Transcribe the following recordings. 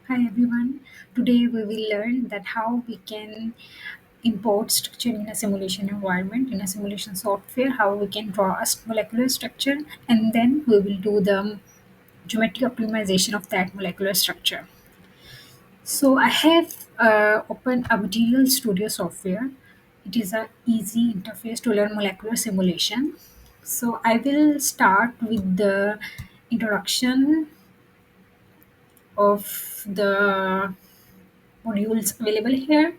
Hi everyone. Today we will learn that how we can import structure in a simulation environment, in a simulation software, how we can draw a molecular structure, and then we will do the geometric optimization of that molecular structure. So I have opened a Material Studio software. It is a easy interface to learn molecular simulation. So I will start with the introduction of the modules available here.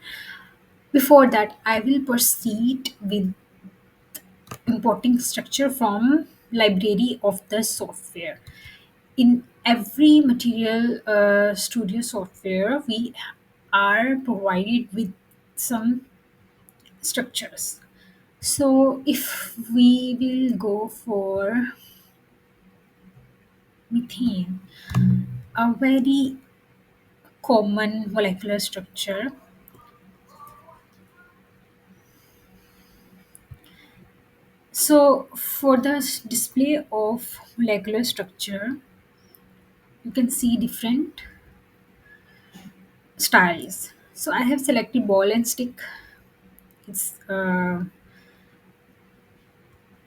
Before that, I will proceed with importing structure from library of the software. In every Material Studio software, we are provided with some structures. So if we will go for methane, a very common molecular structure. So for the display of molecular structure, you can see different styles. So I have selected ball and stick. It's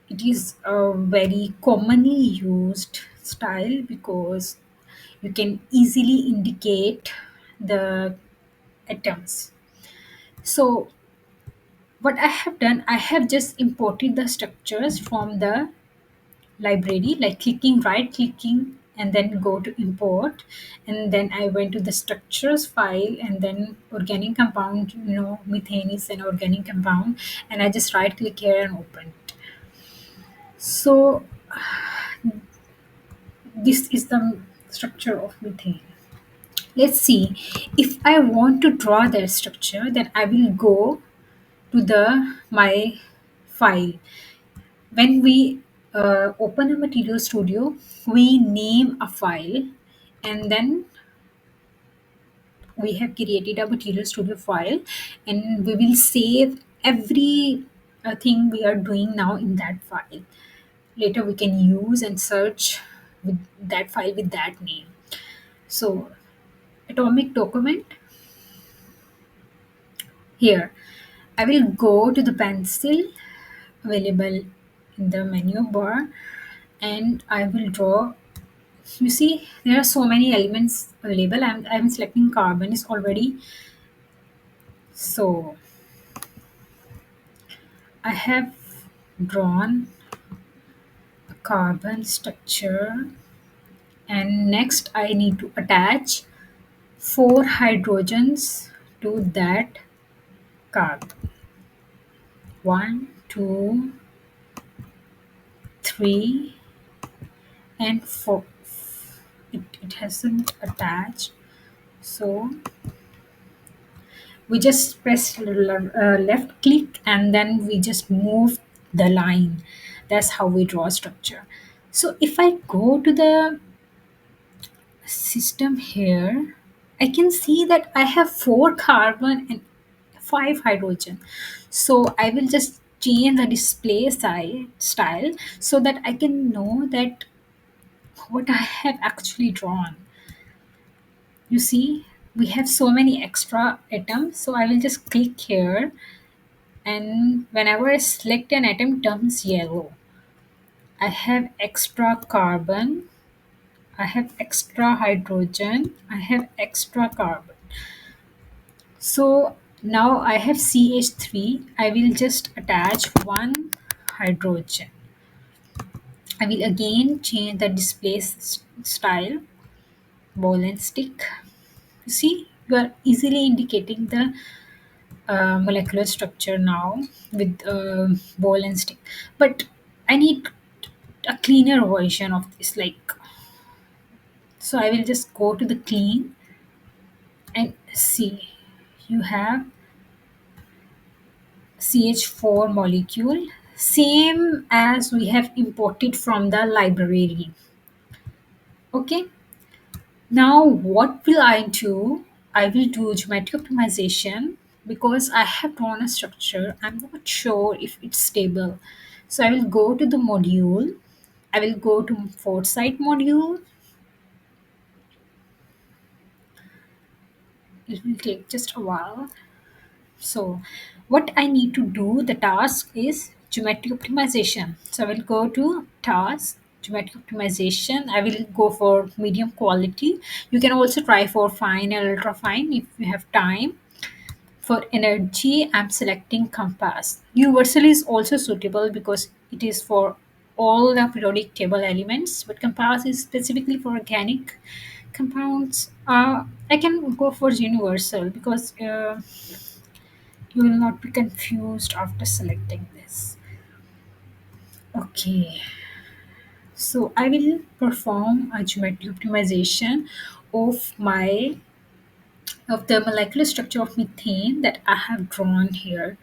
it is a very commonly used style because you can easily indicate the atoms. So what I have done, I have just imported the structures from the library, like clicking, right clicking, and then go to import, and then I went to the structures file, and then organic compound, methane is an organic compound, and I just right click here and open it. So this is the structure of methane. Let's see, if I want to draw that structure, then I will go to the my file. When we open a Material Studio, we name a file, and then we have created a Material Studio file, and we will save every thing we are doing now in that file. Later we can use and search with that file with that name. So atomic document, here I will go to the pencil available in the menu bar, and I will draw. You see, there are so many elements available. I'm selecting carbon is already. So I have drawn a carbon structure, and next I need to attach four hydrogens to that carbon. One, two, three, and four. It hasn't attached. So we just press left click, and then we just move the line. That's how we draw structure. So if I go to the system here, I can see that I have four carbon and five hydrogen. So I will just change the display style so that I can know that what I have actually drawn. You see, we have so many extra atoms, so I will just click here, and whenever I select an atom, it turns yellow. I have extra carbon, I have extra hydrogen, I have extra carbon. So now I have CH3. I will just attach one hydrogen. I will again change the display style, ball and stick. You see, you are easily indicating the molecular structure now with ball and stick. But I need a cleaner version of this, like, so I will just go to the clean and see, you have CH4 molecule, same as we have imported from the library. Okay, now what will I do? I will do geometric optimization because I have drawn a structure. I'm not sure if it's stable. So I will go to the module. I will go to foresight module, it will take just a while. So, what I need to do, the task is geometry optimization. So, I will go to task, geometry optimization. I will go for medium quality. You can also try for fine and ultra fine if you have time. For energy, I'm selecting compass. Universal is also suitable because it is for all the periodic table elements, but compass is specifically for organic compounds. I can go for universal because you will not be confused after selecting this. Okay, so I will perform a geometry optimization of my of the molecular structure of methane that I have drawn here.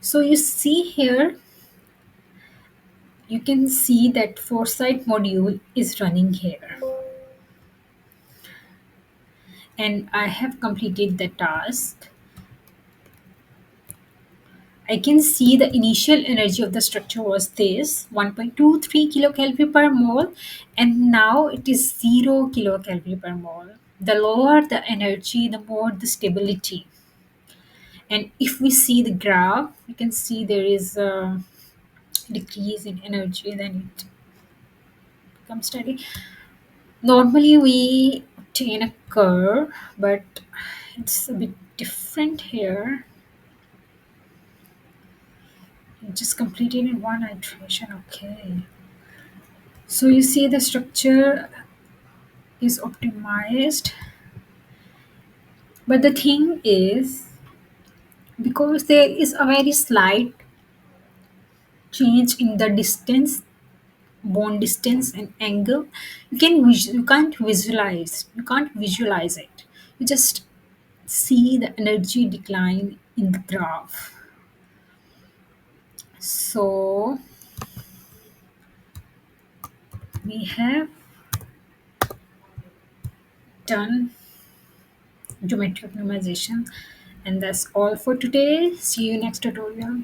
So you see here, you can see that foresight module is running here, and I have completed the task. I can see the initial energy of the structure was this 1.23 kilocalorie per mole, and now it is 0 kilocalorie per mole. The lower the energy, the more the stability. And if we see the graph, we can see there is a decrease in energy, then it becomes steady. Normally, we obtain a curve, but it's a bit different here. Just completed in one iteration. Okay. So you see the structure is optimized, but the thing is, because there is a very slight change in the distance, bone distance and angle, you can't visualize it. You just see the energy decline in the graph. So we have done geometry optimization, and that's all for today. See you next tutorial.